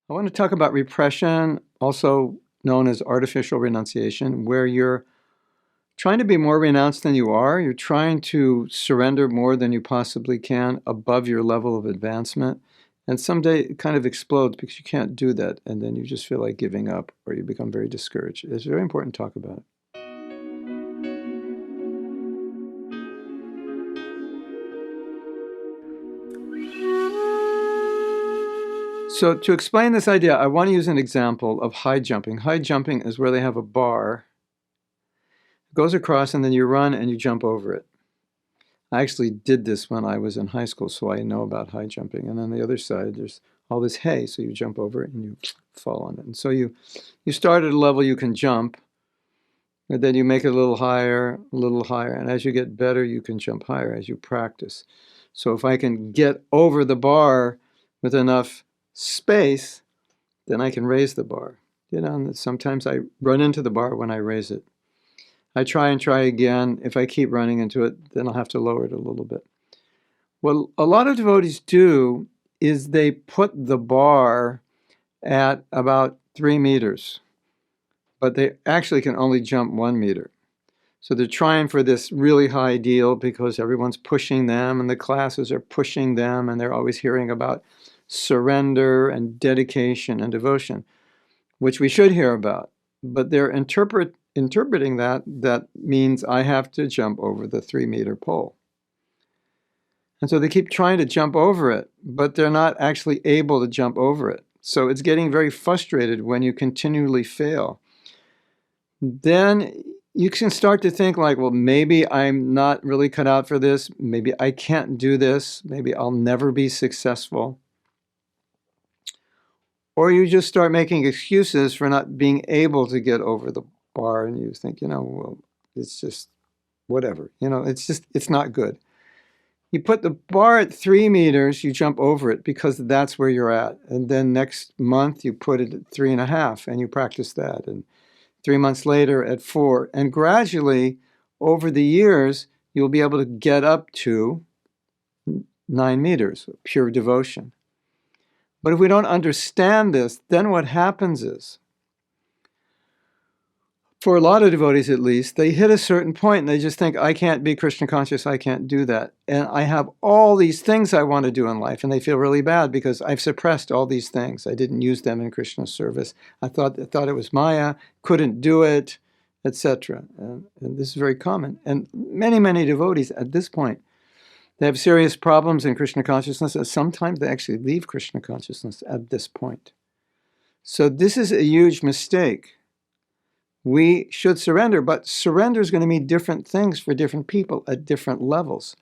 I want to talk about repression, also known as artificial renunciation, where you're trying to be more renounced than you are. You're trying to surrender more than you possibly can above your level of advancement. And someday it kind of explodes because you can't do that. And then you just feel like giving up or you become very discouraged. It's very important to talk about it. So to explain this idea, I want to use an example of high jumping. High jumping is where they have a bar, it goes across, and then you run and you jump over it. I actually did this when I was in high school, so I know about high jumping. And on the other side, there's all this hay, so you jump over it and you fall on it. And so you start at a level you can jump, and then you make it a little higher, and as you get better, you can jump higher as you practice. So if I can get over the bar with enough space, then I can raise the bar. And sometimes I run into the bar when I raise it. I try and try again. If I keep running into it, then I'll have to lower it a little bit. What a lot of devotees do is they put the bar at about 3 meters, but they actually can only jump 1 meter. So they're trying for this really high deal because everyone's pushing them and the classes are pushing them and they're always hearing about surrender and dedication and devotion, which we should hear about. But they're interpreting that means I have to jump over the 3-meter pole. And so they keep trying to jump over it, but they're not actually able to jump over it. So it's getting very frustrated when you continually fail. Then you can start to think like, well, maybe I'm not really cut out for this. Maybe I can't do this. Maybe I'll never be successful. Or you just start making excuses for not being able to get over the bar, and you think, well, it's just whatever. It's not good. You put the bar at 3 meters, you jump over it because that's where you're at. And then next month you put it at 3.5 and you practice that. And 3 months later at 4. And gradually, over the years, you'll be able to get up to 9 meters, pure devotion. But if we don't understand this, then what happens is, for a lot of devotees at least, they hit a certain point and they just think, I can't be Krishna conscious, I can't do that. And I have all these things I want to do in life, and they feel really bad because I've suppressed all these things. I didn't use them in Krishna's service. I thought it was Maya, couldn't do it, etc. And this is very common. And many, many devotees at this point, they have serious problems in Krishna consciousness, and sometimes they actually leave Krishna consciousness at this point. So this is a huge mistake. We should surrender, but surrender is going to mean different things for different people at different levels.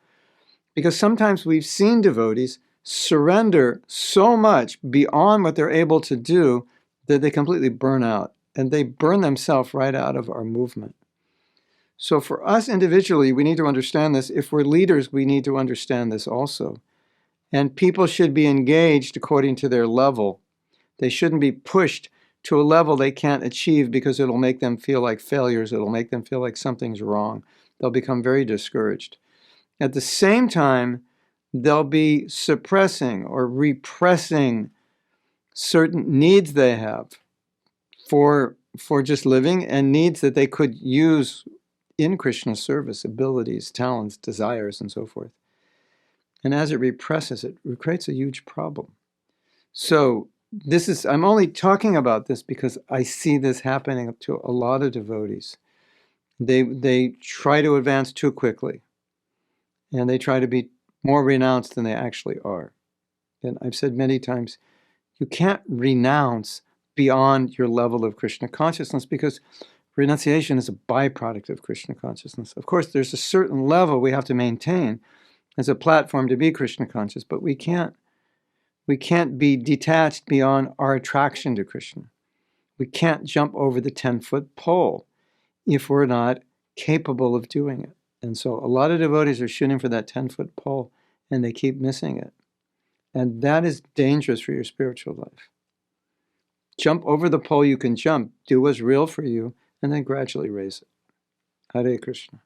Because sometimes we've seen devotees surrender so much beyond what they're able to do that they completely burn out, and they burn themselves right out of our movement. So for us individually, we need to understand this. If we're leaders, we need to understand this also. And people should be engaged according to their level. They shouldn't be pushed to a level they can't achieve because it'll make them feel like failures. It'll make them feel like something's wrong. They'll become very discouraged. At the same time, they'll be suppressing or repressing certain needs they have for just living, and needs that they could use in Krishna's service, abilities, talents, desires, and so forth. And as it represses it creates a huge problem. So I'm only talking about this because I see this happening to a lot of devotees. They try to advance too quickly, and they try to be more renounced than they actually are. And I've said many times, you can't renounce beyond your level of Krishna consciousness because renunciation is a byproduct of Krishna consciousness. Of course, there's a certain level we have to maintain as a platform to be Krishna conscious, but we can't be detached beyond our attraction to Krishna. We can't jump over the 10-foot pole if we're not capable of doing it. And so a lot of devotees are shooting for that 10-foot pole, and they keep missing it. And that is dangerous for your spiritual life. Jump over the pole you can jump, do what's real for you, and then gradually raise it. Hare Krishna.